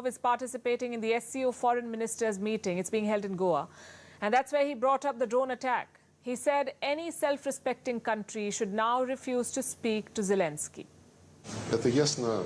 is participating in the SCO foreign ministers meeting. It's being held in Goa. And that's where he brought up the drone attack. He said any self-respecting country should now refuse to speak to Zelensky. Это ясно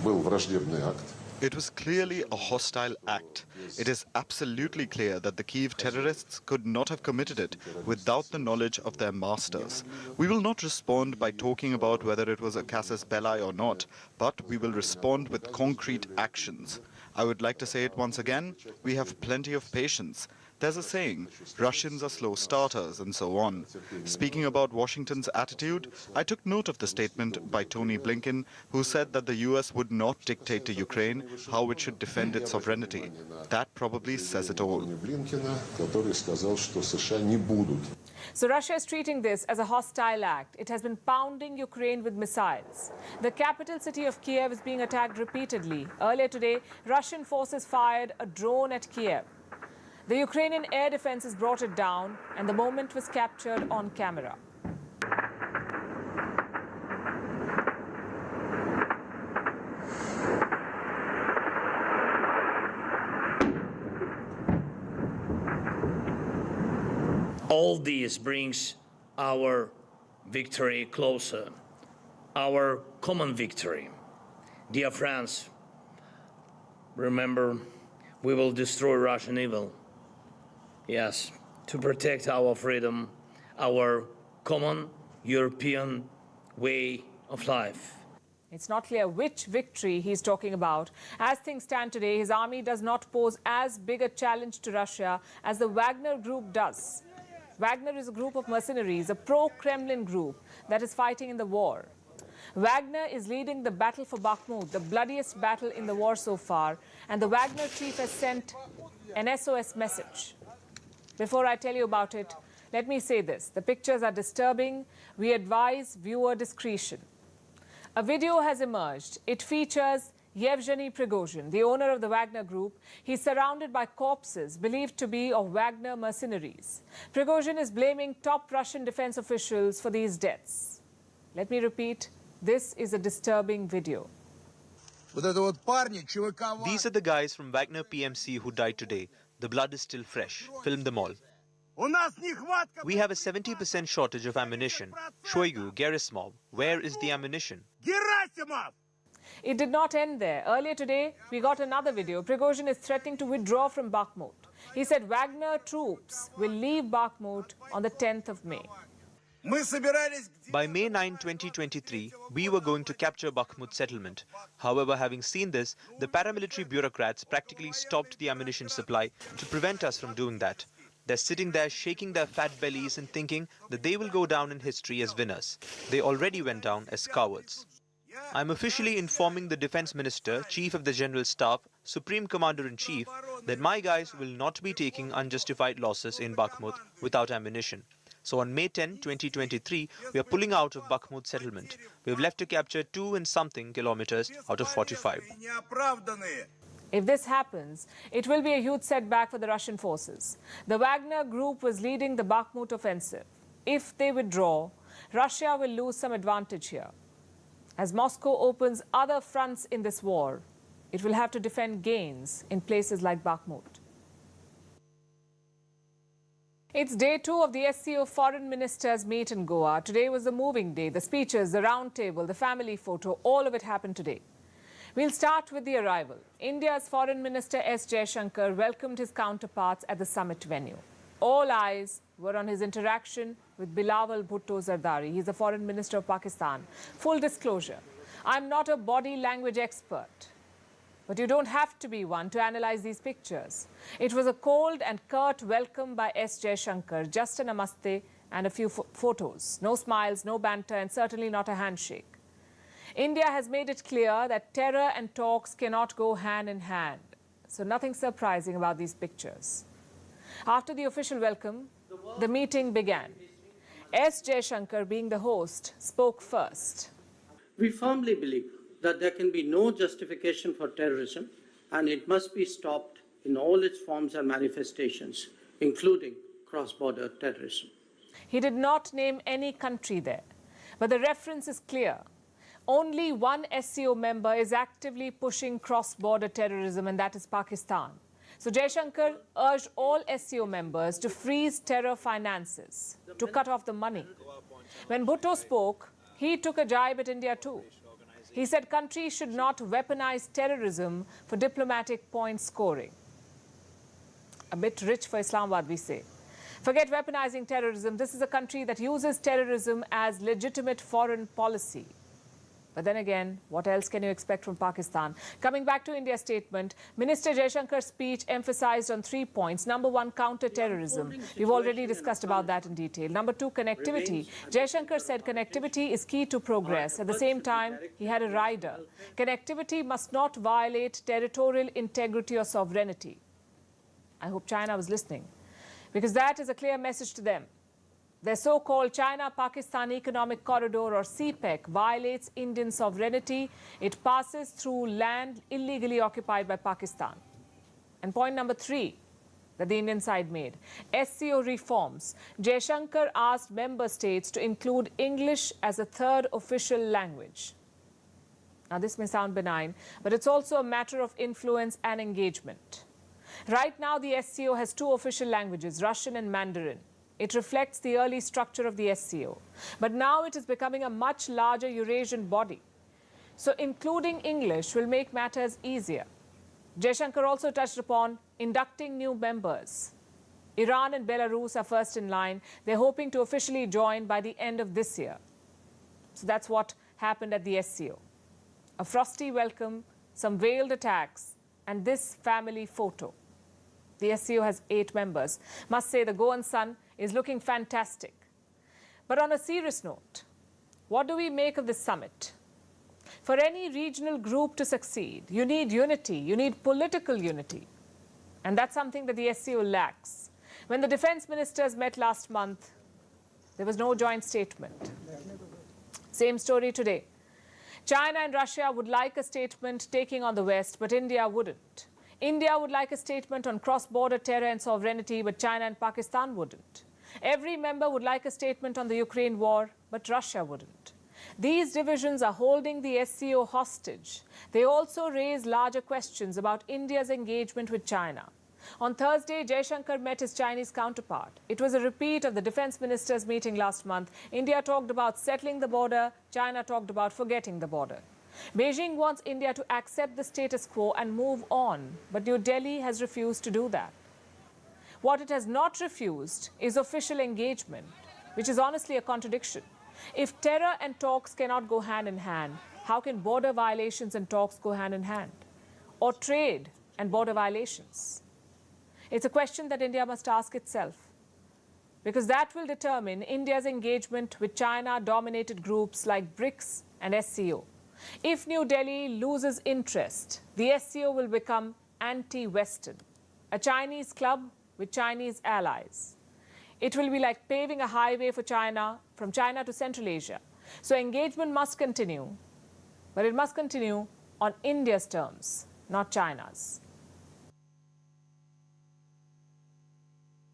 был враждебный акт. It was clearly a hostile act. It is absolutely clear that the Kyiv terrorists could not have committed it without the knowledge of their masters. We will not respond by talking about whether it was a casus belli or not, but we will respond with concrete actions. I would like to say it once again, we have plenty of patience. There's a saying, Russians are slow starters and so on. Speaking about Washington's attitude, I took note of the statement by Tony Blinken, who said that the US would not dictate to Ukraine how it should defend its sovereignty. That probably says it all. So Russia is treating this as a hostile act. It has been pounding Ukraine with missiles. The capital city of Kiev is being attacked repeatedly. Earlier today, Russian forces fired a drone at Kiev. The Ukrainian air defenses brought it down, and the moment was captured on camera. All this brings our victory closer, our common victory. Dear friends, remember, we will destroy Russian evil. Yes, to protect our freedom, our common European way of life. It's not clear which victory he's talking about. As things stand today, his army does not pose as big a challenge to Russia as the Wagner group does. Wagner is a group of mercenaries, a pro-Kremlin group that is fighting in the war. Wagner is leading the battle for Bakhmut, the bloodiest battle in the war so far, and the Wagner chief has sent an SOS message. Before I tell you about it, let me say this. The pictures are disturbing. We advise viewer discretion. A video has emerged. It features Yevgeny Prigozhin, the owner of the Wagner group. He's surrounded by corpses believed to be of Wagner mercenaries. Prigozhin is blaming top Russian defense officials for these deaths. Let me repeat, this is a disturbing video. These are the guys from Wagner PMC who died today. The blood is still fresh. Film them all. We have a 70% shortage of ammunition. Shoigu, Gerasimov, where is the ammunition? It did not end there. Earlier today, we got another video. Prigozhin is threatening to withdraw from Bakhmut. He said Wagner troops will leave Bakhmut on the 10th of May. By May 9, 2023, we were going to capture Bakhmut settlement. However, having seen this, the paramilitary bureaucrats practically stopped the ammunition supply to prevent us from doing that. They're sitting there shaking their fat bellies and thinking that they will go down in history as winners. They already went down as cowards. I'm officially informing the Defense Minister, Chief of the General Staff, Supreme Commander-in-Chief, that my guys will not be taking unjustified losses in Bakhmut without ammunition. So on May 10, 2023, we are pulling out of Bakhmut settlement. We have left to capture 2 and something kilometers out of 45. If this happens, it will be a huge setback for the Russian forces. The Wagner group was leading the Bakhmut offensive. If they withdraw, Russia will lose some advantage here. As Moscow opens other fronts in this war, it will have to defend gains in places like Bakhmut. It's day 2 of the SCO foreign ministers meet in Goa. Today was the moving day. The speeches, the round table, the family photo, all of it happened today. We'll start with the arrival. India's Foreign Minister S. Jaishankar welcomed his counterparts at the summit venue. All eyes were on his interaction with Bilawal Bhutto Zardari. He's the Foreign Minister of Pakistan. Full disclosure, I'm not a body language expert, but you don't have to be one to analyze these pictures. It was a cold and curt welcome by S. Jaishankar, just a namaste and a few photos. No smiles, no banter, and certainly not a handshake. India has made it clear that terror and talks cannot go hand in hand. So nothing surprising about these pictures. After the official welcome, the meeting began. S. Jaishankar, being the host, spoke first. We firmly believe that there can be no justification for terrorism, and it must be stopped in all its forms and manifestations, including cross-border terrorism. He did not name any country there, but the reference is clear. Only one SCO member is actively pushing cross-border terrorism, and that is Pakistan. So Jaishankar urged all SCO members to freeze terror finances, to cut off the money. When Bhutto spoke, he took a jibe at India too. He said countries should not weaponize terrorism for diplomatic point scoring. A bit rich for Islamabad, we say. Forget weaponizing terrorism. This is a country that uses terrorism as legitimate foreign policy. But then again, what else can you expect from Pakistan? Coming back to India's statement, Minister Jaishankar's speech emphasized on 3 points. Number one, counter-terrorism. We've already discussed about that in detail. Number two, connectivity. Jaishankar said connectivity is key to progress. At the same time, he had a rider. Connectivity must not violate territorial integrity or sovereignty. I hope China was listening, because that is a clear message to them. Their so-called China-Pakistan Economic Corridor, or CPEC, violates Indian sovereignty. It passes through land illegally occupied by Pakistan. And point number three that the Indian side made, SCO reforms. Jaishankar asked member states to include English as a third official language. Now, this may sound benign, but it's also a matter of influence and engagement. Right now, the SCO has two official languages, Russian and Mandarin. It reflects the early structure of the SCO. But now it is becoming a much larger Eurasian body. So including English will make matters easier. Jaishankar also touched upon inducting new members. Iran and Belarus are first in line. They're hoping to officially join by the end of this year. So that's what happened at the SCO. A frosty welcome, some veiled attacks, and this family photo. The SCO has 8 members. Must say the Goan sun is looking fantastic. But on a serious note, what do we make of this summit? For any regional group to succeed, you need unity, you need political unity. And that's something that the SCO lacks. When the defense ministers met last month, there was no joint statement. Same story today. China and Russia would like a statement taking on the West, but India wouldn't. India would like a statement on cross-border terror and sovereignty, but China and Pakistan wouldn't. Every member would like a statement on the Ukraine war, but Russia wouldn't. These divisions are holding the SCO hostage. They also raise larger questions about India's engagement with China. On Thursday, Jaishankar met his Chinese counterpart. It was a repeat of the defense ministers' meeting last month. India talked about settling the border. China talked about forgetting the border. Beijing wants India to accept the status quo and move on, but New Delhi has refused to do that. What it has not refused is official engagement, which is honestly a contradiction. If terror and talks cannot go hand in hand, how can border violations and talks go hand in hand? Or trade and border violations? It's a question that India must ask itself, because that will determine India's engagement with China-dominated groups like BRICS and SCO. If New Delhi loses interest, the SCO will become anti-Western, a Chinese club with Chinese allies. It will be like paving a highway for China, from China to Central Asia. So engagement must continue, but it must continue on India's terms, not China's.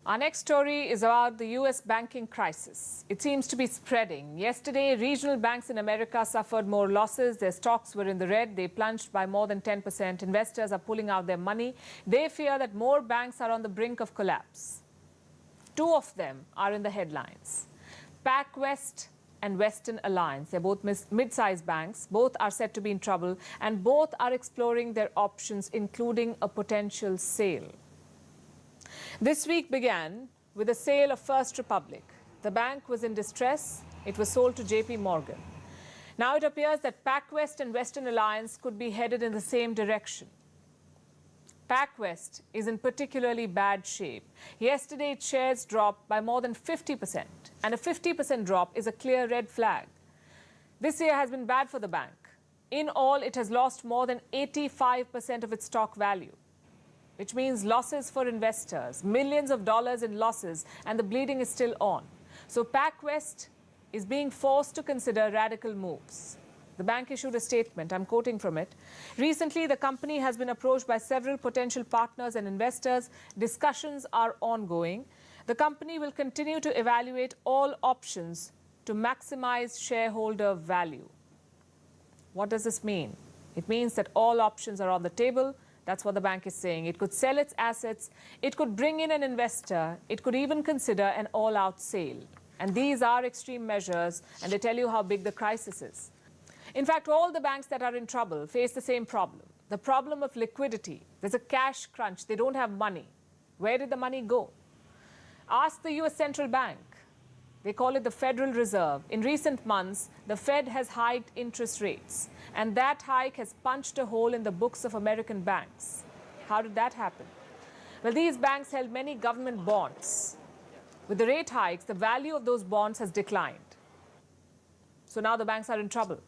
Our next story is about the US banking crisis. It seems to be spreading. Yesterday, regional banks in America suffered more losses. Their stocks were in the red. They plunged by more than 10%. Investors are pulling out their money. They fear that more banks are on the brink of collapse. 2 of them are in the headlines. PacWest and Western Alliance. They're both mid-sized banks. Both are said to be in trouble, and both are exploring their options, including a potential sale. This week began with the sale of First Republic. The bank was in distress. It was sold to JP Morgan. Now it appears that PacWest and Western Alliance could be headed in the same direction. PacWest is in particularly bad shape. Yesterday, its shares dropped by more than 50%, and a 50% drop is a clear red flag. This year has been bad for the bank. In all, it has lost more than 85% of its stock value, which means losses for investors, millions of dollars in losses, and the bleeding is still on. So PacWest is being forced to consider radical moves. The bank issued a statement, I'm quoting from it. Recently, the company has been approached by several potential partners and investors. Discussions are ongoing. The company will continue to evaluate all options to maximize shareholder value. What does this mean? It means that all options are on the table. That's what the bank is saying. It could sell its assets, it could bring in an investor, it could even consider an all-out sale. And these are extreme measures, and they tell you how big the crisis is. In fact, all the banks that are in trouble face the same problem, the problem of liquidity. There's a cash crunch. They don't have money. Where did the money go? Ask the US Central Bank. They call it the Federal Reserve. In recent months, the Fed has hiked interest rates, and that hike has punched a hole in the books of American banks. How did that happen? Well, these banks held many government bonds. With the rate hikes, the value of those bonds has declined. So now the banks are in trouble.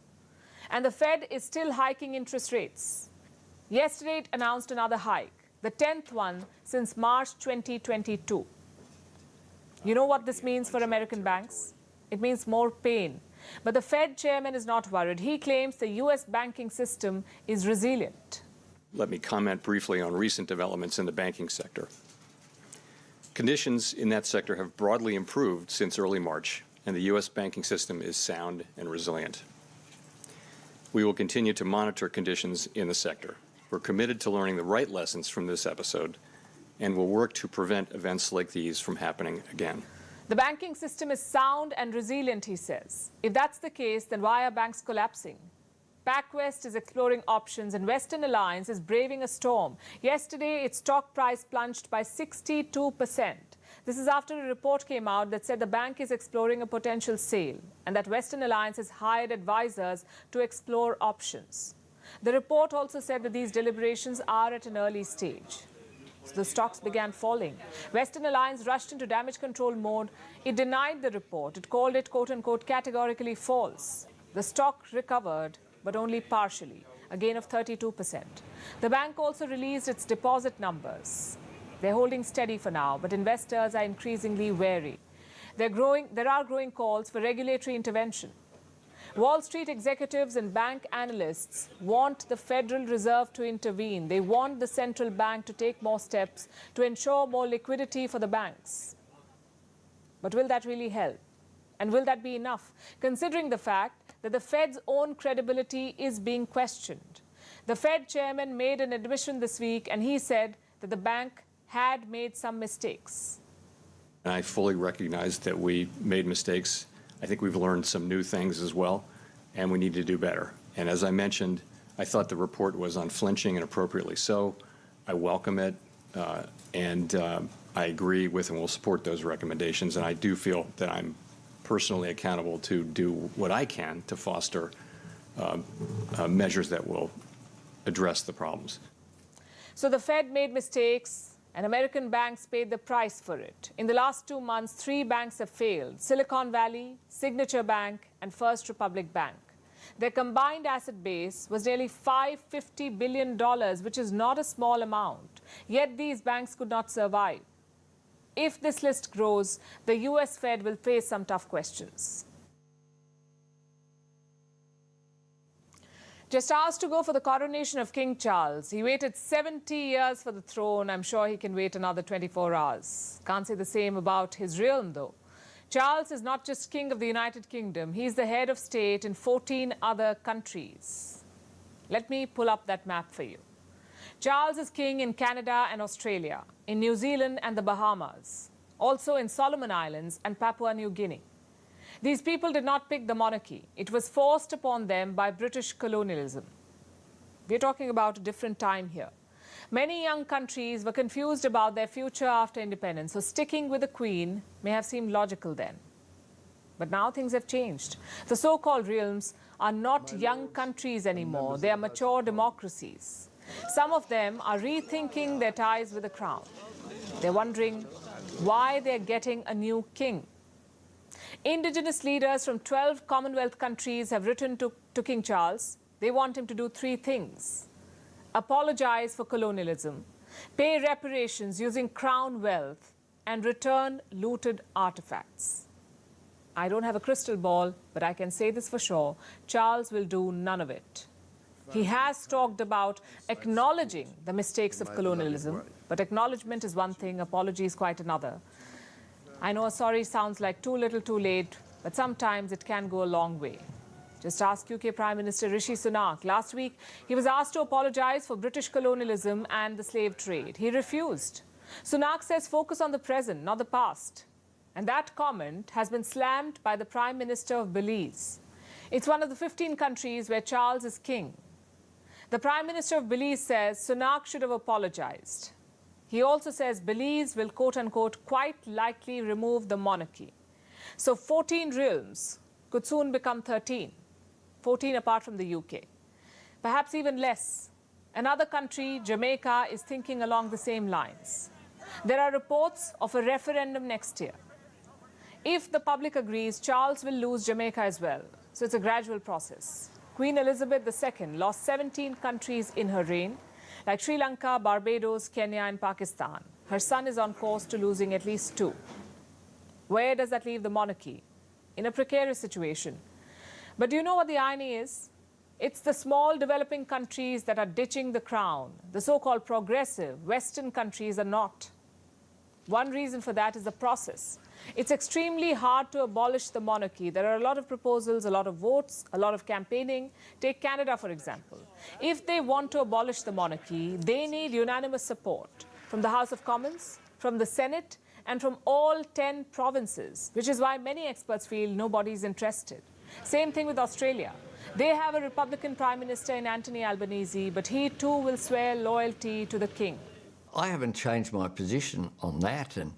And the Fed is still hiking interest rates. Yesterday, it announced another hike, the 10th one since March 2022. You know what this means for American banks? It means more pain. But the Fed chairman is not worried. He claims the U.S. banking system is resilient. Let me comment briefly on recent developments in the banking sector. Conditions in that sector have broadly improved since early March, and the U.S. banking system is sound and resilient. We will continue to monitor conditions in the sector. We're committed to learning the right lessons from this episode, and will work to prevent events like these from happening again. The banking system is sound and resilient, he says. If that's the case, then why are banks collapsing? PacWest is exploring options, and Western Alliance is braving a storm. Yesterday, its stock price plunged by 62%. This is after a report came out that said the bank is exploring a potential sale and that Western Alliance has hired advisors to explore options. The report also said that these deliberations are at an early stage. So the stocks began falling. Western Alliance rushed into damage control mode. It denied the report. It called it, quote-unquote, categorically false. The stock recovered, but only partially, a gain of 32%. The bank also released its deposit numbers. They're holding steady for now, but investors are increasingly wary. There are growing calls for regulatory intervention. Wall Street executives and bank analysts want the Federal Reserve to intervene. They want the central bank to take more steps to ensure more liquidity for the banks. But will that really help? And will that be enough, considering the fact that the Fed's own credibility is being questioned? The Fed chairman made an admission this week, and he said that the bank had made some mistakes. I fully recognize that we made mistakes. I think we've learned some new things as well, and we need to do better. And as I mentioned, I thought the report was unflinching and appropriately so. I welcome it, and I agree with and will support those recommendations. And I do feel that I'm personally accountable to do what I can to foster measures that will address the problems. So the Fed made mistakes, and American banks paid the price for it. In the last 2 months, 3 banks have failed: Silicon Valley, Signature Bank, and First Republic Bank. Their combined asset base was nearly $550 billion, which is not a small amount. Yet these banks could not survive. If this list grows, the US Fed will face some tough questions. Just hours to go for the coronation of King Charles. He waited 70 years for the throne. I'm sure he can wait another 24 hours. Can't say the same about his realm, though. Charles is not just King of the United Kingdom. He's the head of state in 14 other countries. Let me pull up that map for you. Charles is king in Canada and Australia, in New Zealand and the Bahamas, also in Solomon Islands and Papua New Guinea. These people did not pick the monarchy. It was forced upon them by British colonialism. We're talking about a different time here. Many young countries were confused about their future after independence, so sticking with the Queen may have seemed logical then. But now things have changed. The so-called realms are not young countries anymore. They are mature democracies. Some of them are rethinking their ties with the crown. They're wondering why they're getting a new king. Indigenous leaders from 12 Commonwealth countries have written to King Charles. They want him to do 3 things: apologize for colonialism, pay reparations using crown wealth, and return looted artifacts. I don't have a crystal ball, but I can say this for sure: Charles will do none of it. He has talked about acknowledging the mistakes of colonialism, but acknowledgement is one thing, apology is quite another. I know a sorry sounds like too little too late, but sometimes it can go a long way. Just ask UK Prime Minister Rishi Sunak. Last week, he was asked to apologise for British colonialism and the slave trade. He refused. Sunak says focus on the present, not the past. And that comment has been slammed by the Prime Minister of Belize. It's one of the 15 countries where Charles is king. The Prime Minister of Belize says Sunak should have apologised. He also says Belize will, quote-unquote, quite likely remove the monarchy. So 14 realms could soon become 13. 14 apart from the UK. Perhaps even less. Another country, Jamaica, is thinking along the same lines. There are reports of a referendum next year. If the public agrees, Charles will lose Jamaica as well. So it's a gradual process. Queen Elizabeth II lost 17 countries in her reign, like Sri Lanka, Barbados, Kenya and Pakistan. Her son is on course to losing at least 2. Where does that leave the monarchy? In a precarious situation. But do you know what the irony is? It's the small developing countries that are ditching the crown. The so-called progressive Western countries are not. One reason for that is the process. It's extremely hard to abolish the monarchy. There are a lot of proposals, a lot of votes, a lot of campaigning. Take Canada, for example. If they want to abolish the monarchy, they need unanimous support from the House of Commons, from the Senate, and from all 10 provinces, which is why many experts feel nobody's interested. Same thing with Australia. They have a Republican Prime Minister in Anthony Albanese, but he too will swear loyalty to the king. I haven't changed my position on that, and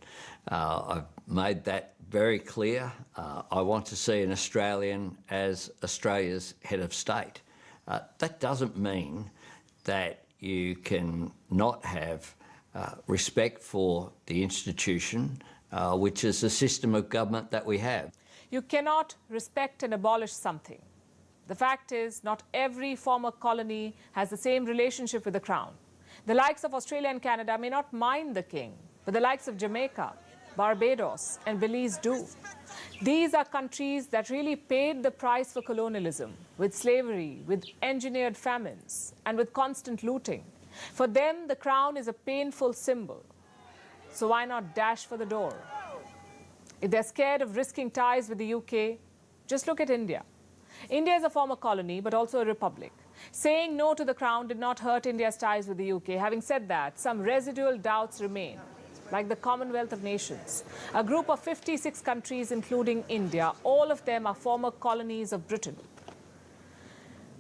I've made that very clear. I want to see an Australian as Australia's head of state. That doesn't mean that you can not have respect for the institution, which is the system of government that we have. You cannot respect and abolish something. The fact is, not every former colony has the same relationship with the crown. The likes of Australia and Canada may not mind the king, but the likes of Jamaica, Barbados and Belize do. These are countries that really paid the price for colonialism, with slavery, with engineered famines, and with constant looting. For them, the crown is a painful symbol. So why not dash for the door? If they're scared of risking ties with the UK, just look at India. India is a former colony, but also a republic. Saying no to the crown did not hurt India's ties with the UK. Having said that, some residual doubts remain, like the Commonwealth of Nations. A group of 56 countries, including India, all of them are former colonies of Britain.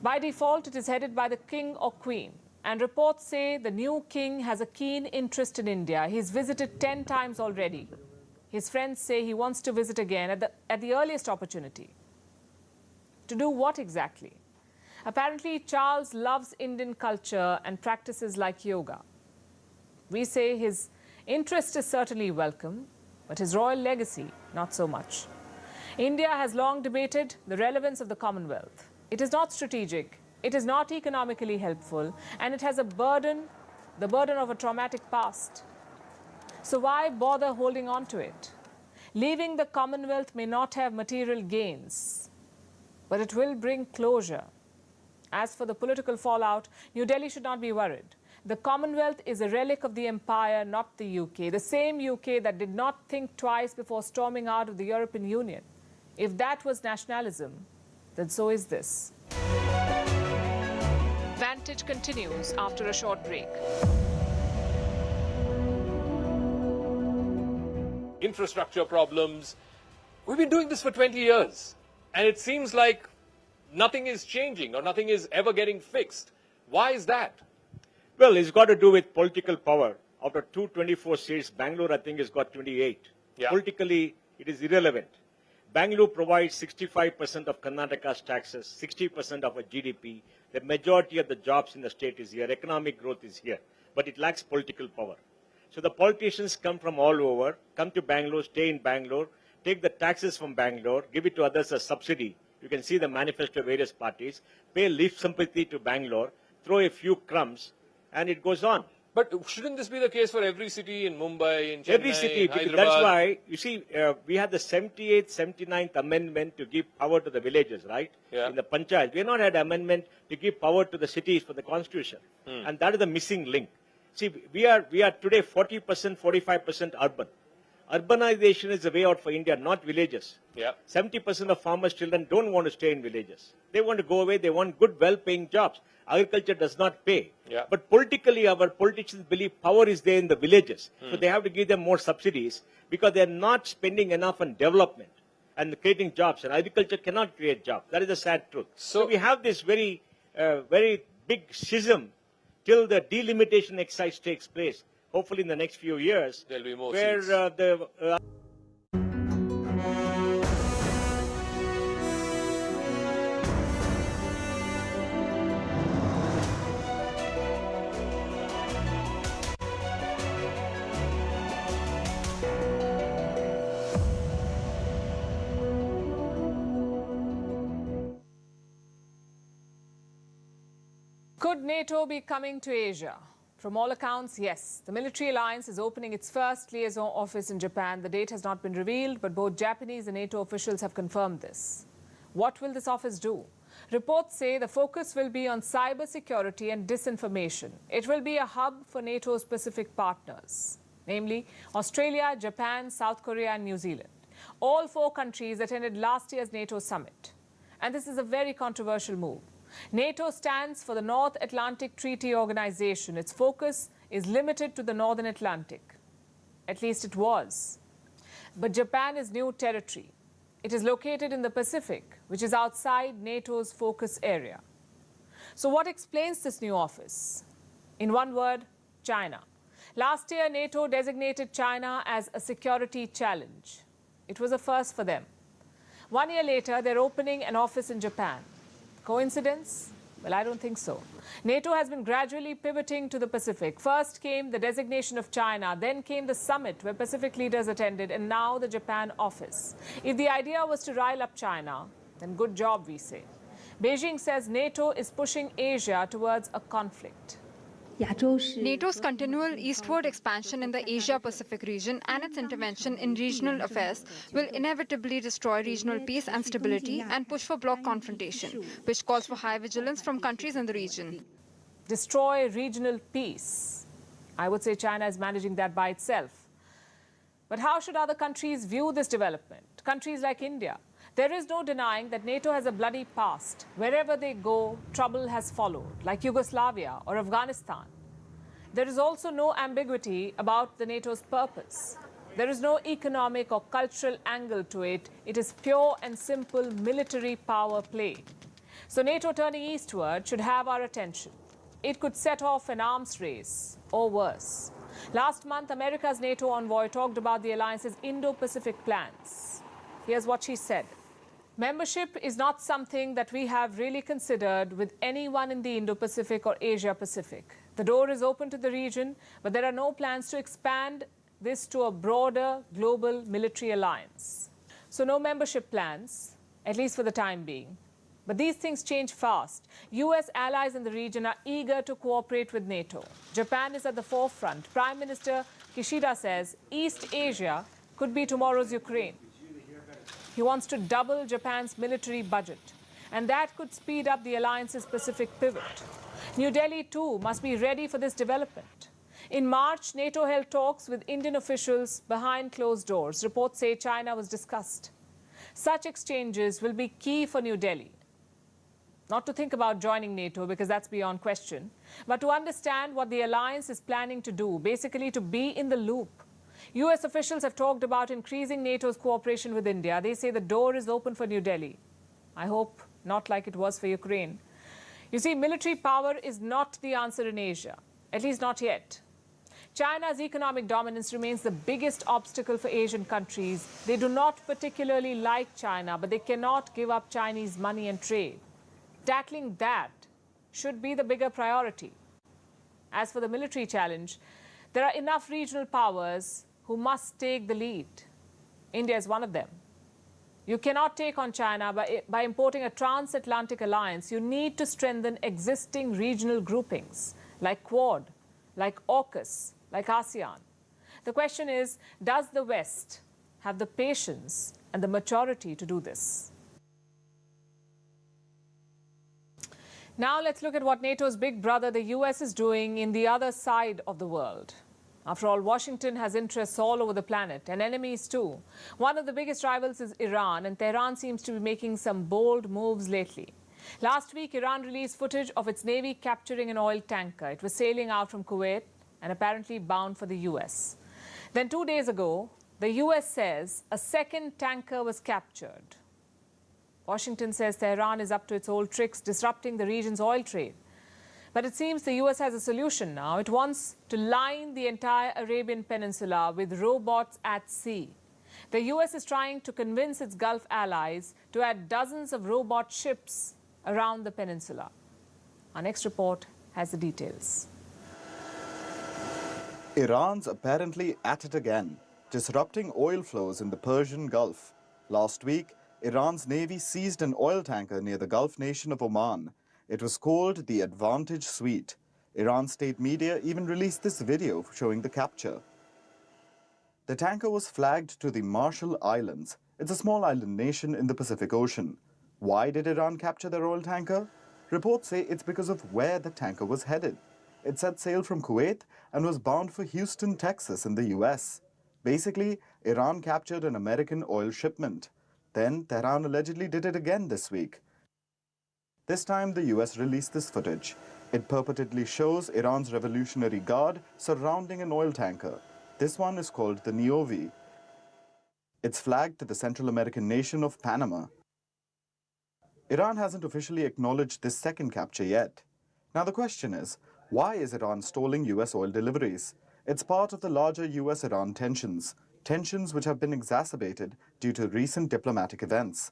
By default, it is headed by the king or queen. And reports say the new king has a keen interest in India. He's visited 10 times already. His friends say he wants to visit again at the earliest opportunity. To do what exactly? Apparently, Charles loves Indian culture and practices like yoga. We say his interest is certainly welcome, but his royal legacy, not so much. India has long debated the relevance of the Commonwealth. It is not strategic, it is not economically helpful, and it has a burden, the burden of a traumatic past. So why bother holding on to it? Leaving the Commonwealth may not have material gains, but it will bring closure. As for the political fallout, New Delhi should not be worried. The Commonwealth is a relic of the empire, not the UK, the same UK that did not think twice before storming out of the European Union. If that was nationalism, then so is this. Vantage continues after a short break. Infrastructure problems. We've been doing this for 20 years, and it seems like nothing is changing or nothing is ever getting fixed. Why is that? Well, it's got to do with political power. Out of 224 seats, Bangalore, I think, has got 28. Yeah. Politically, it is irrelevant. Bangalore provides 65% of Karnataka's taxes, 60% of our GDP. The majority of the jobs in the state is here. Economic growth is here. But it lacks political power. So the politicians come from all over, come to Bangalore, stay in Bangalore, take the taxes from Bangalore, give it to others as subsidy. You can see the manifesto of various parties, pay lip sympathy to Bangalore, throw a few crumbs, and it goes on. But shouldn't this be the case for every city in Mumbai, in Chennai, Every city, Hyderabad? that's why, you see, we had the 78th, 79th amendment to give power to the villages, right? Yeah. In the panchayat. We have not had amendment to give power to the cities for the constitution. And that is the missing link. See, we are today 40%, 45% urban. Urbanization is the way out for India, not villages. Yeah. 70% of farmers' children don't want to stay in villages. They want to go away. They want good, well-paying jobs. Agriculture does not pay. Yeah. But politically, our politicians believe power is there in the villages. So they have to give them more subsidies because they are not spending enough on development and creating jobs. And agriculture cannot create jobs. That is the sad truth. So we have this very big schism till the delimitation exercise takes place. Hopefully in the next few years, There'll be more where seats. Could NATO be coming to Asia? From all accounts, yes. The military alliance is opening its first liaison office in Japan. The date has not been revealed, but both Japanese and NATO officials have confirmed this. What will this office do? Reports say the focus will be on cybersecurity and disinformation. It will be a hub for NATO's Pacific partners, namely Australia, Japan, South Korea and New Zealand. All 4 countries attended last year's NATO summit. And this is a very controversial move. NATO stands for the North Atlantic Treaty Organization. Its focus is limited to the Northern Atlantic. At least it was. But Japan is new territory. It is located in the Pacific, which is outside NATO's focus area. So what explains this new office? In one word, China. Last year, NATO designated China as a security challenge. It was a first for them. 1 year later, they're opening an office in Japan. Coincidence? Well, I don't think so. NATO has been gradually pivoting to the Pacific. First came the designation of China, then came the summit where Pacific leaders attended, and now the Japan office. If the idea was to rile up China, then good job, we say. Beijing says NATO is pushing Asia towards a conflict. NATO's continual eastward expansion in the Asia-Pacific region and its intervention in regional affairs will inevitably destroy regional peace and stability and push for bloc confrontation, which calls for high vigilance from countries in the region. Destroy regional peace. I would say China is managing that by itself. But how should other countries view this development? Countries like India. There is no denying that NATO has a bloody past. Wherever they go, trouble has followed, like Yugoslavia or Afghanistan. There is also no ambiguity about the NATO's purpose. There is no economic or cultural angle to it. It is pure and simple military power play. So NATO turning eastward should have our attention. It could set off an arms race, or worse. Last month, America's NATO envoy talked about the alliance's Indo-Pacific plans. Here's what she said. Membership is not something that we have really considered with anyone in the Indo-Pacific or Asia-Pacific. The door is open to the region, but there are no plans to expand this to a broader global military alliance. So no membership plans, at least for the time being. But these things change fast. US allies in the region are eager to cooperate with NATO. Japan is at the forefront. Prime Minister Kishida says East Asia could be tomorrow's Ukraine. He wants to double Japan's military budget, and that could speed up the alliance's Pacific pivot. New Delhi, too, must be ready for this development. In March, NATO held talks with Indian officials behind closed doors. Reports say China was discussed. Such exchanges will be key for New Delhi. Not to think about joining NATO, because that's beyond question, but to understand what the alliance is planning to do, basically to be in the loop. US officials have talked about increasing NATO's cooperation with India. They say the door is open for New Delhi. I hope not like it was for Ukraine. You see, military power is not the answer in Asia, at least not yet. China's economic dominance remains the biggest obstacle for Asian countries. They do not particularly like China, but they cannot give up Chinese money and trade. Tackling that should be the bigger priority. As for the military challenge, there are enough regional powers who must take the lead. India is one of them. You cannot take on China by importing a transatlantic alliance. You need to strengthen existing regional groupings like Quad, like AUKUS, like ASEAN. The question is, does the West have the patience and the maturity to do this? Now let's look at what NATO's big brother, the US, is doing in the other side of the world. After all, Washington has interests all over the planet and enemies too. One of the biggest rivals is Iran, and Tehran seems to be making some bold moves lately. Last week, Iran released footage of its navy capturing an oil tanker. It was sailing out from Kuwait and apparently bound for the US. Then 2 days ago, the US says a second tanker was captured. Washington says Tehran is up to its old tricks, disrupting the region's oil trade. But it seems the US has a solution now. It wants to line the entire Arabian Peninsula with robots at sea. The US is trying to convince its Gulf allies to add dozens of robot ships around the peninsula. Our next report has the details. Iran's apparently at it again, disrupting oil flows in the Persian Gulf. Last week, Iran's navy seized an oil tanker near the Gulf nation of Oman. It was called the Advantage Suite. Iran's state media even released this video showing the capture. The tanker was flagged to the Marshall Islands. It's a small island nation in the Pacific Ocean. Why did Iran capture their oil tanker? Reports say it's because of where the tanker was headed. It set sail from Kuwait and was bound for Houston, Texas in the US. Basically, Iran captured an American oil shipment. Then Tehran allegedly did it again this week. This time, the US released this footage. It purportedly shows Iran's Revolutionary Guard surrounding an oil tanker. This one is called the Niovi. It's flagged to the Central American nation of Panama. Iran hasn't officially acknowledged this second capture yet. Now the question is, why is Iran stalling US oil deliveries? It's part of the larger US-Iran tensions which have been exacerbated due to recent diplomatic events.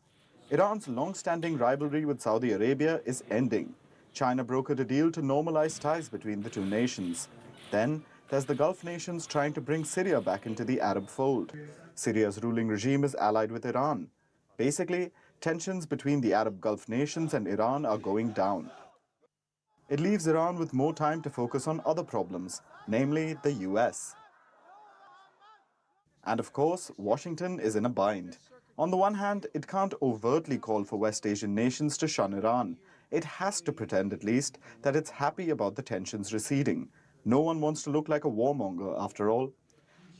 Iran's long-standing rivalry with Saudi Arabia is ending. China brokered a deal to normalize ties between the two nations. Then, there's the Gulf nations trying to bring Syria back into the Arab fold. Syria's ruling regime is allied with Iran. Basically, tensions between the Arab Gulf nations and Iran are going down. It leaves Iran with more time to focus on other problems, namely the US. And of course, Washington is in a bind. On the one hand, it can't overtly call for West Asian nations to shun Iran. It has to pretend, at least, that it's happy about the tensions receding. No one wants to look like a warmonger, after all.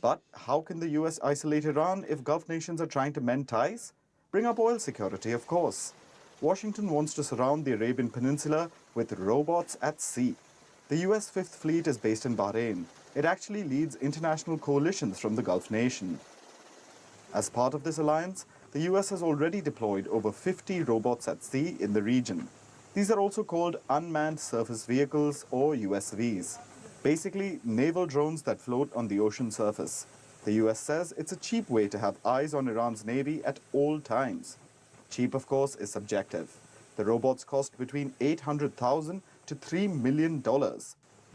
But how can the US isolate Iran if Gulf nations are trying to mend ties? Bring up oil security, of course. Washington wants to surround the Arabian Peninsula with robots at sea. The US Fifth Fleet is based in Bahrain. It actually leads international coalitions from the Gulf nation. As part of this alliance, the US has already deployed over 50 robots at sea in the region. These are also called unmanned surface vehicles, or USVs. Basically, naval drones that float on the ocean surface. The US says it's a cheap way to have eyes on Iran's navy at all times. Cheap, of course, is subjective. The robots cost between $800,000 to $3 million.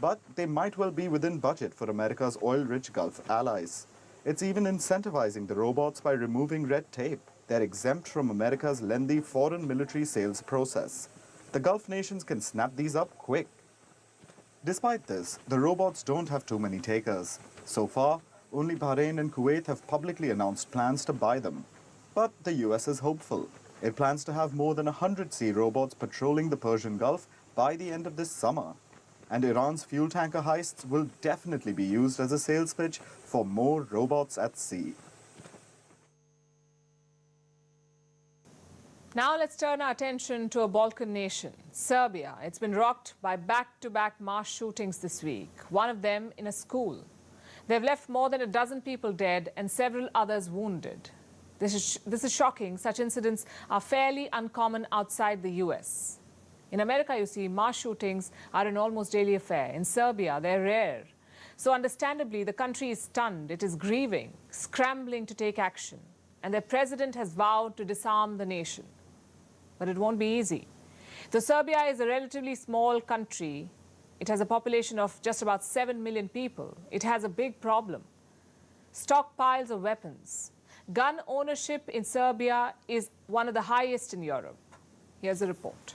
But they might well be within budget for America's oil-rich Gulf allies. It's even incentivizing the robots by removing red tape. They're exempt from America's lengthy foreign military sales process. The Gulf nations can snap these up quick. Despite this, the robots don't have too many takers. So far, only Bahrain and Kuwait have publicly announced plans to buy them. But the US is hopeful. It plans to have more than 100 sea robots patrolling the Persian Gulf by the end of this summer. And Iran's fuel tanker heists will definitely be used as a sales pitch for more robots at sea. Now let's turn our attention to a Balkan nation, Serbia. It's been rocked by back-to-back mass shootings this week, one of them in a school. They've left more than a dozen people dead and several others wounded. This is shocking. Such incidents are fairly uncommon outside the US. In America, you see, mass shootings are an almost daily affair. In Serbia, they're rare. So understandably, the country is stunned. It is grieving, scrambling to take action. And their president has vowed to disarm the nation. But it won't be easy. Though Serbia is a relatively small country, it has a population of just about 7 million people. It has a big problem: stockpiles of weapons. Gun ownership in Serbia is one of the highest in Europe. Here's a report.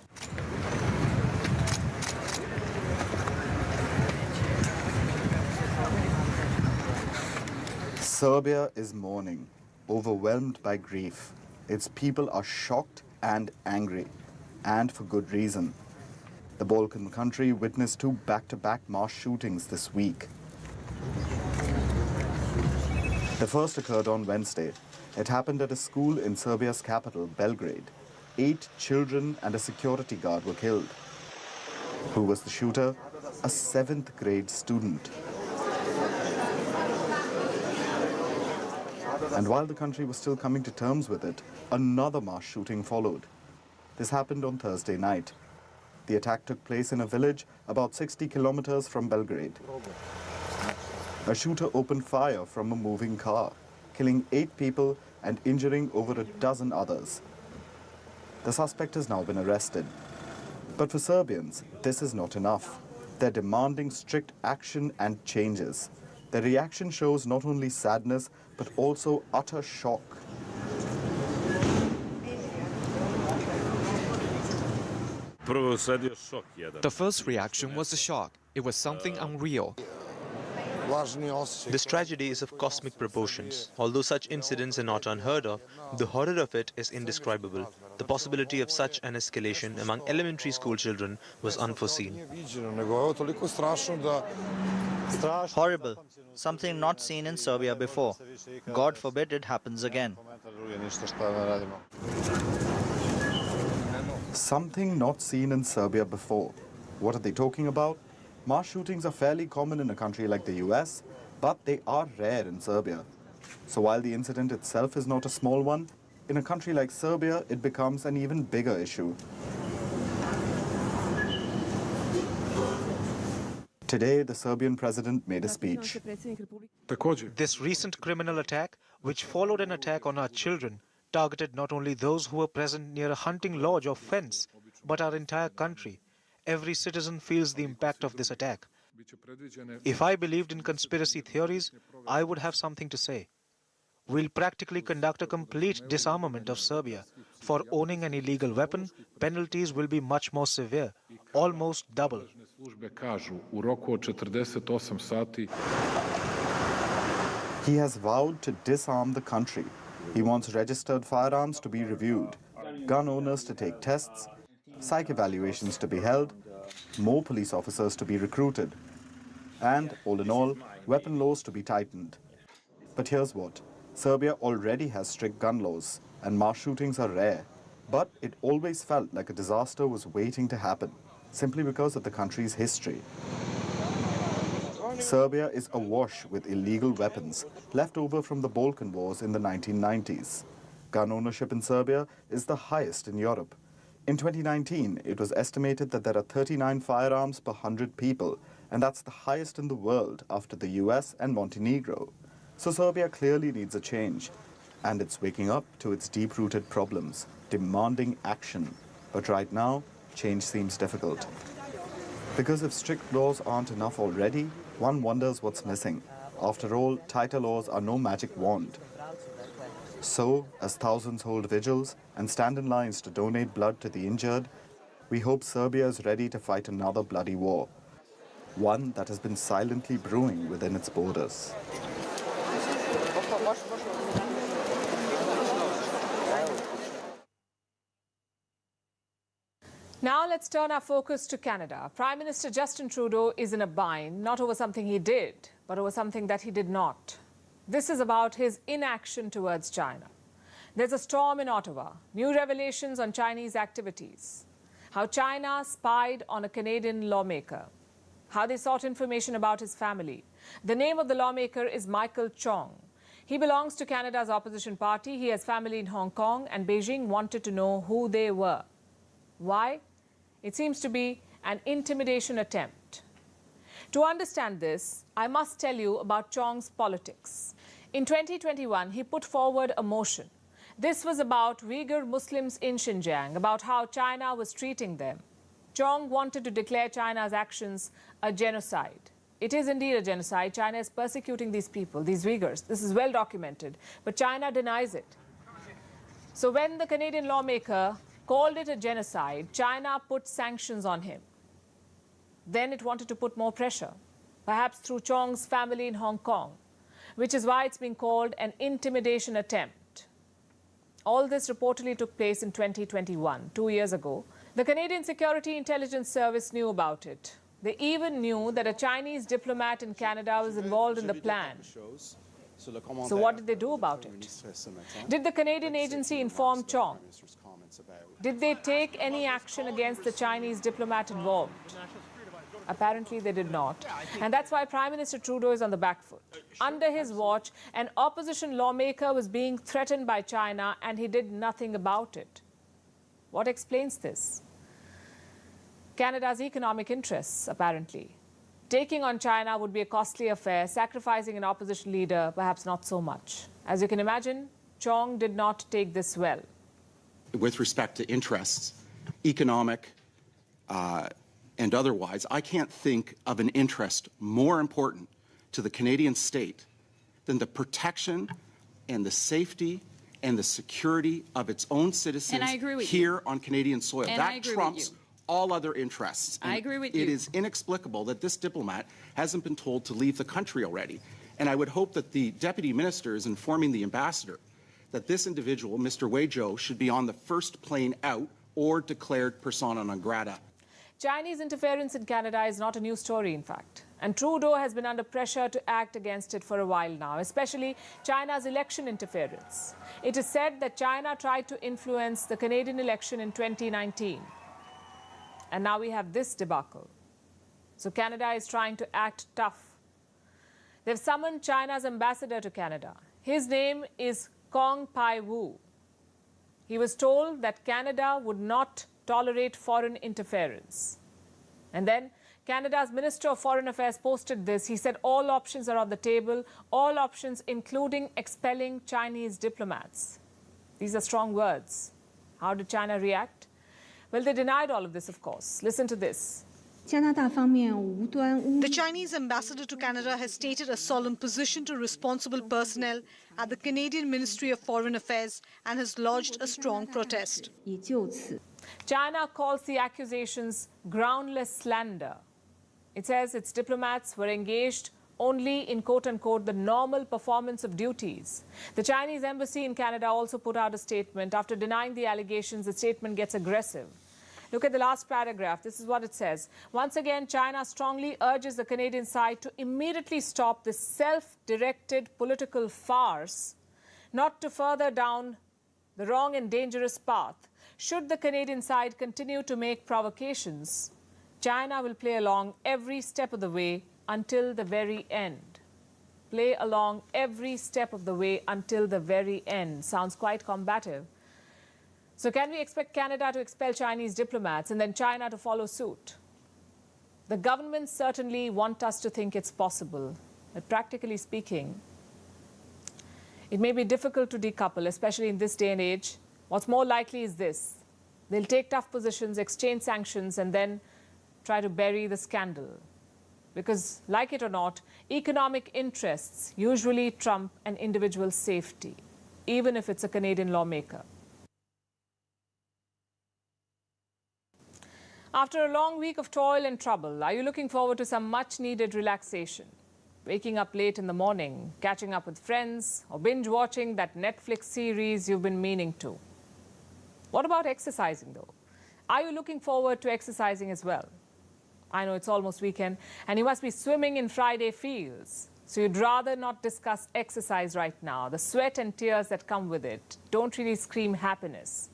Serbia is mourning, overwhelmed by grief. Its people are shocked and angry, and for good reason. The Balkan country witnessed 2 back-to-back mass shootings this week. The first occurred on Wednesday. It happened at a school in Serbia's capital, Belgrade. 8 children and a security guard were killed. Who was the shooter? A 7th grade student. And while the country was still coming to terms with it, another mass shooting followed. This happened on Thursday night. The attack took place in a village about 60 kilometers from Belgrade. A shooter opened fire from a moving car, killing 8 people and injuring over a dozen others. The suspect has now been arrested. But for Serbians, this is not enough. They're demanding strict action and changes. Their reaction shows not only sadness, but also utter shock. The first reaction was a shock. It was something unreal. This tragedy is of cosmic proportions. Although such incidents are not unheard of, the horror of it is indescribable. The possibility of such an escalation among elementary school children was unforeseen. Horrible. Something not seen in Serbia before. God forbid it happens again. Something not seen in Serbia before. What are they talking about? Mass shootings are fairly common in a country like the US, but they are rare in Serbia. So while the incident itself is not a small one, in a country like Serbia, it becomes an even bigger issue. Today, the Serbian president made a speech. This recent criminal attack, which followed an attack on our children, targeted not only those who were present near a hunting lodge or fence, but our entire country. Every citizen feels the impact of this attack. If I believed in conspiracy theories, I would have something to say. We'll practically conduct a complete disarmament of Serbia. For owning an illegal weapon, penalties will be much more severe, almost double. He has vowed to disarm the country. He wants registered firearms to be reviewed, gun owners to take tests, psych evaluations to be held, more police officers to be recruited, and, all in all, weapon laws to be tightened. But here's what. Serbia already has strict gun laws, and mass shootings are rare. But it always felt like a disaster was waiting to happen, simply because of the country's history. Serbia is awash with illegal weapons, left over from the Balkan Wars in the 1990s. Gun ownership in Serbia is the highest in Europe. In 2019, it was estimated that there are 39 firearms per 100 people, and that's the highest in the world after the US and Montenegro. So Serbia clearly needs a change, and it's waking up to its deep-rooted problems, demanding action. But right now, change seems difficult. Because if strict laws aren't enough already, one wonders what's missing. After all, tighter laws are no magic wand. So, as thousands hold vigils and stand in lines to donate blood to the injured, we hope Serbia is ready to fight another bloody war, one that has been silently brewing within its borders. Now let's turn our focus to Canada. Prime Minister Justin Trudeau is in a bind, not over something he did, but over something that he did not. This is about his inaction towards China. There's a storm in Ottawa, new revelations on Chinese activities, how China spied on a Canadian lawmaker, how they sought information about his family. The name of the lawmaker is Michael Chong. He belongs to Canada's opposition party. He has family in Hong Kong, and Beijing wanted to know who they were. Why? It seems to be an intimidation attempt. To understand this, I must tell you about Chong's politics. In 2021, he put forward a motion. This was about Uyghur Muslims in Xinjiang, about how China was treating them. Chong wanted to declare China's actions a genocide. It is indeed a genocide. China is persecuting these people, these Uyghurs. This is well documented, but China denies it. So when the Canadian lawmaker called it a genocide, China put sanctions on him. Then it wanted to put more pressure, perhaps through Chong's family in Hong Kong, which is why it's being called an intimidation attempt. All this reportedly took place in 2021, 2 years ago. The Canadian Security Intelligence Service knew about it. They even knew that a Chinese diplomat in Canada was involved in the plan. So what did they do about it? Did the Canadian agency inform Chong? Did they take any action against the Chinese diplomat involved? Apparently they did not. And that's why Prime Minister Trudeau is on the back foot. Under his watch, an opposition lawmaker was being threatened by China and he did nothing about it. What explains this? Canada's economic interests, apparently. Taking on China would be a costly affair, sacrificing an opposition leader, perhaps not so much. As you can imagine, Chong did not take this well. With respect to interests, economic and otherwise, I can't think of an interest more important to the Canadian state than the protection and the safety and the security of its own citizens here on Canadian soil. That trumps all other interests. I agree with you. It is inexplicable that this diplomat hasn't been told to leave the country already. And I would hope that the deputy minister is informing the ambassador that this individual, Mr. Wei Zhou, should be on the first plane out or declared persona non grata. Chinese interference in Canada is not a new story, in fact. And Trudeau has been under pressure to act against it for a while now, especially China's election interference. It is said that China tried to influence the Canadian election in 2019. And now we have this debacle. So Canada is trying to act tough. They've summoned China's ambassador to Canada. His name is Kong Pai Wu. He was told that Canada would not tolerate foreign interference. And then Canada's Minister of Foreign Affairs posted this. He said all options are on the table, all options including expelling Chinese diplomats. These are strong words. How did China react? Well, they denied all of this, of course. Listen to this. The Chinese ambassador to Canada has stated a solemn position to responsible personnel at the Canadian Ministry of Foreign Affairs and has lodged a strong protest. China calls the accusations groundless slander. It says its diplomats were engaged only in quote-unquote the normal performance of duties. The Chinese embassy in Canada also put out a statement. After denying the allegations, the statement gets aggressive. Look at the last paragraph. This is what it says. Once again, China strongly urges the Canadian side to immediately stop this self-directed political farce, not to further down the wrong and dangerous path. Should the Canadian side continue to make provocations, China will play along every step of the way until the very end. Play along every step of the way until the very end. Sounds quite combative. So can we expect Canada to expel Chinese diplomats and then China to follow suit? The governments certainly want us to think it's possible, but practically speaking, it may be difficult to decouple, especially in this day and age. What's more likely is this. They'll take tough positions, exchange sanctions, and then try to bury the scandal. Because, like it or not, economic interests usually trump an individual's safety, even if it's a Canadian lawmaker. After a long week of toil and trouble, are you looking forward to some much-needed relaxation? Waking up late in the morning, catching up with friends, or binge-watching that Netflix series you've been meaning to? What about exercising, though? Are you looking forward to exercising as well? I know it's almost weekend, and you must be swimming in Friday fields. So you'd rather not discuss exercise right now. The sweat and tears that come with it don't really scream happiness.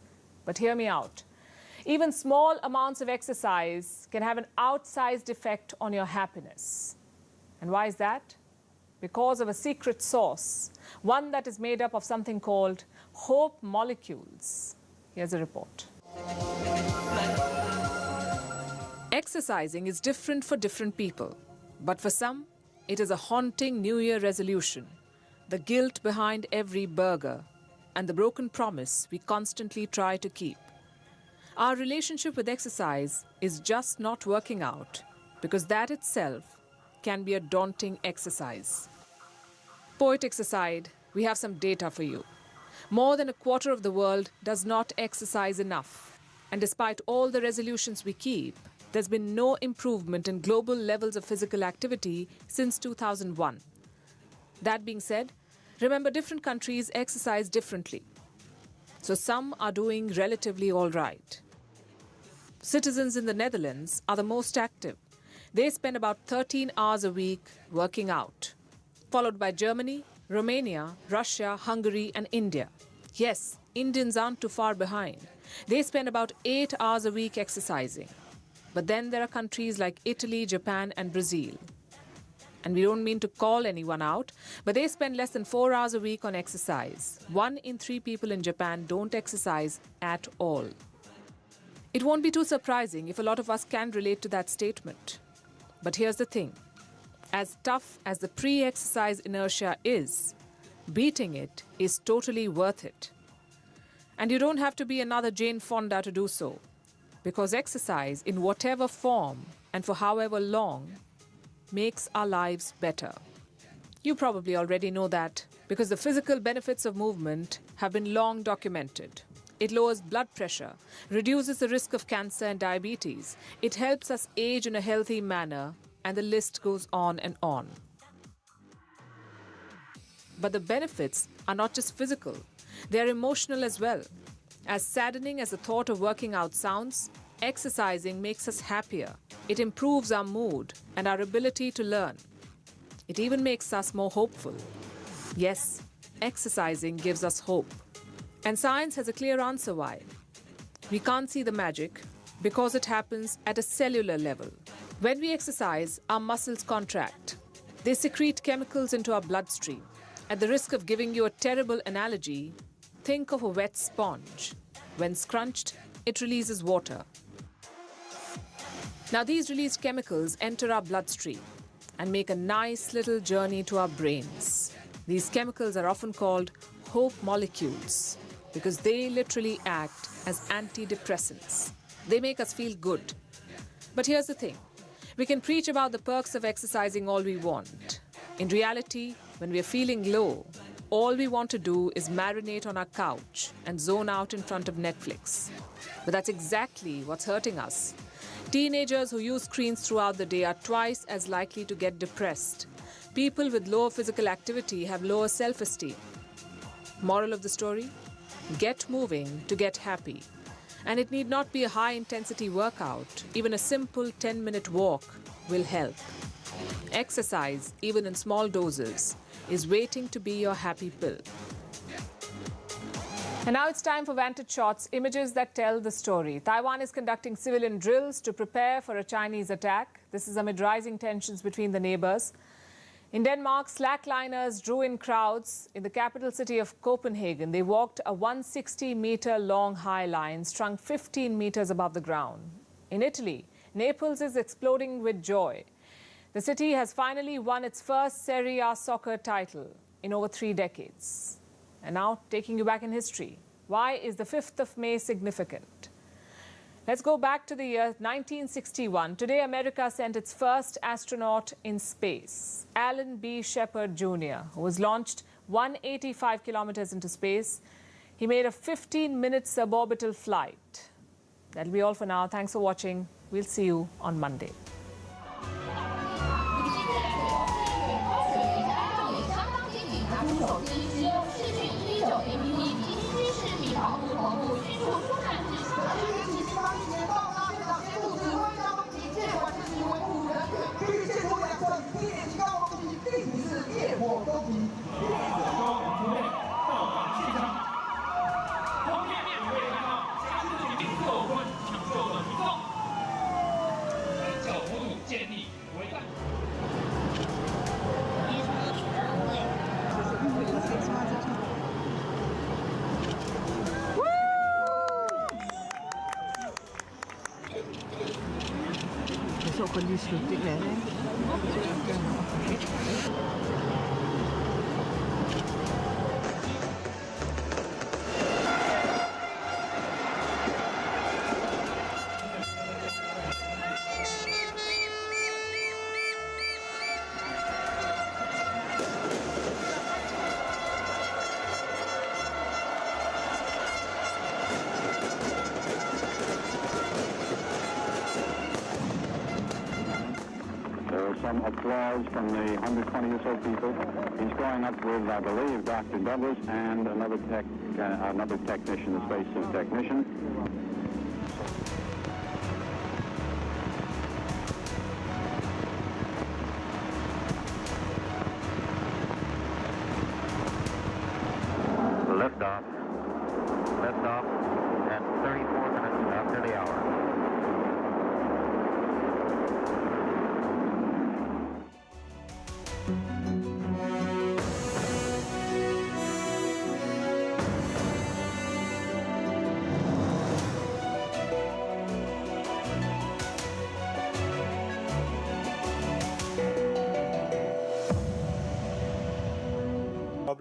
But hear me out. Even small amounts of exercise can have an outsized effect on your happiness. And why is that? Because of a secret source, one that is made up of something called hope molecules. Here's a report. Exercising is different for different people, but for some, it is a haunting New Year resolution, the guilt behind every burger, and the broken promise we constantly try to keep. Our relationship with exercise is just not working out, because that itself can be a daunting exercise. Poetics aside, we have some data for you. More than a quarter of the world does not exercise enough. And despite all the resolutions we keep, there's been no improvement in global levels of physical activity since 2001. That being said, remember different countries exercise differently. So some are doing relatively all right. Citizens in the Netherlands are the most active. They spend about 13 hours a week working out, followed by Germany, Romania, Russia, Hungary and India. Yes, Indians aren't too far behind. They spend about 8 hours a week exercising. But then there are countries like Italy, Japan and Brazil. And we don't mean to call anyone out, but they spend less than 4 hours a week on exercise. 1 in 3 people in Japan don't exercise at all. It won't be too surprising if a lot of us can relate to that statement. But here's the thing. As tough as the pre-exercise inertia is, beating it is totally worth it. And you don't have to be another Jane Fonda to do so, because exercise in whatever form and for however long makes our lives better. You probably already know that, because the physical benefits of movement have been long documented. It lowers blood pressure, reduces the risk of cancer and diabetes. It helps us age in a healthy manner, and the list goes on and on. But the benefits are not just physical, they are emotional as well. As saddening as the thought of working out sounds, exercising makes us happier. It improves our mood and our ability to learn. It even makes us more hopeful. Yes, exercising gives us hope. And science has a clear answer why. We can't see the magic because it happens at a cellular level. When we exercise, our muscles contract. They secrete chemicals into our bloodstream. At the risk of giving you a terrible analogy, think of a wet sponge. When scrunched, it releases water. Now these released chemicals enter our bloodstream and make a nice little journey to our brains. These chemicals are often called hope molecules because they literally act as antidepressants. They make us feel good. But here's the thing. We can preach about the perks of exercising all we want. In reality, when we're feeling low, all we want to do is marinate on our couch and zone out in front of Netflix. But that's exactly what's hurting us. Teenagers who use screens throughout the day are twice as likely to get depressed. People with lower physical activity have lower self-esteem. Moral of the story? Get moving to get happy. And it need not be a high-intensity workout. Even a simple 10-minute walk will help. Exercise, even in small doses, is waiting to be your happy pill. And now it's time for Vantage Shots, images that tell the story. Taiwan is conducting civilian drills to prepare for a Chinese attack. This is amid rising tensions between the neighbors. In Denmark, slackliners drew in crowds in the capital city of Copenhagen. They walked a 160-meter-long high line strung 15 meters above the ground. In Italy, Naples is exploding with joy. The city has finally won its first Serie A soccer title in over 3 decades. And now, taking you back in history, why is the 5th of May significant? Let's go back to the year 1961. Today, America sent its first astronaut in space, Alan B. Shepard Jr., who was launched 185 kilometers into space. He made a 15-minute suborbital flight. That'll be all for now. Thanks for watching. We'll see you on Monday. Some applause from the 120 or so people. He's going up with, I believe, Dr. Douglas and another technician, a spacesuit technician.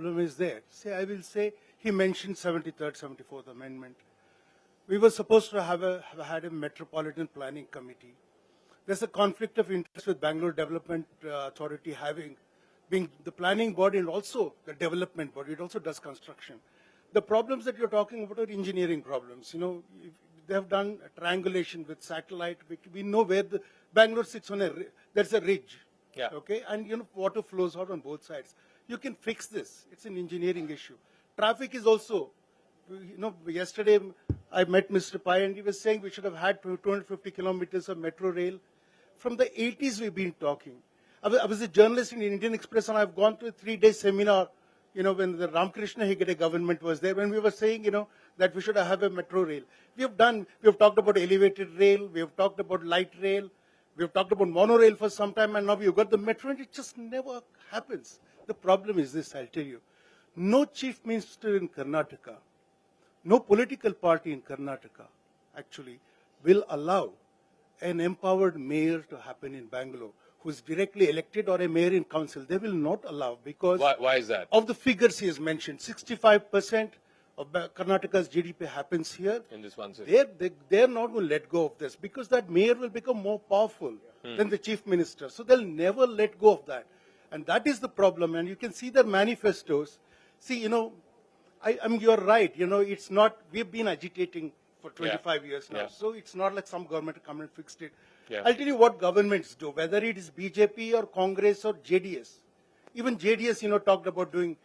problem is there? Say, I will say he mentioned 73rd, 74th Amendment. We were supposed to have had a metropolitan planning committee. There's a conflict of interest with Bangalore Development Authority being the planning body and also the development body. It also does construction. The problems that you're talking about are engineering problems. You know, they have done a triangulation with satellite. We know where the Bangalore sits on there's a ridge. Yeah. Okay, and you know water flows out on both sides. You can fix this. It's an engineering issue. Traffic is also, you know, yesterday I met Mr. Pai and he was saying we should have had 250 kilometers of metro rail. From the 80s we've been talking. I was a journalist in Indian Express and I've gone to a 3-day seminar, you know, when the Ramakrishna Hegde government was there, when we were saying, you know, that we should have a metro rail. We have talked about elevated rail, we have talked about light rail, we have talked about monorail for some time, and now we've got the metro, and it just never happens. The problem is this, I'll tell you. No chief minister in Karnataka, no political party in Karnataka, actually, will allow an empowered mayor to happen in Bangalore, who is directly elected, or a mayor in council. They will not allow because Why is that? Of the figures he has mentioned. 65% of Karnataka's GDP happens here. In this one city. They're not going to let go of this because that mayor will become more powerful than the chief minister. So they'll never let go of that. And that is the problem. And you can see their manifestos. See, you know, you're right. You know, it's not, we've been agitating for 25 years now. So it's not like some government come and fixed it. I'll tell you what governments do, whether it is BJP or Congress or JDS. Even JDS, you know, talked about doing.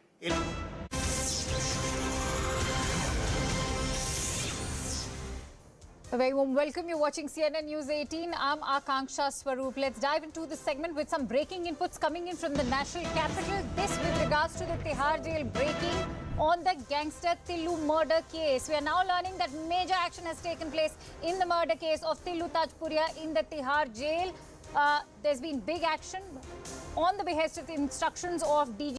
A very warm welcome. You're watching CNN News 18. I'm Akanksha Swaroop. Let's dive into the segment with some breaking inputs coming in from the national capital. This with regards to the Tihar jail breaking on the gangster Tillu murder case. We are now learning that major action has taken place in the murder case of Tillu Tajpuria in the Tihar jail. There's been big action on the behest of the instructions of DG.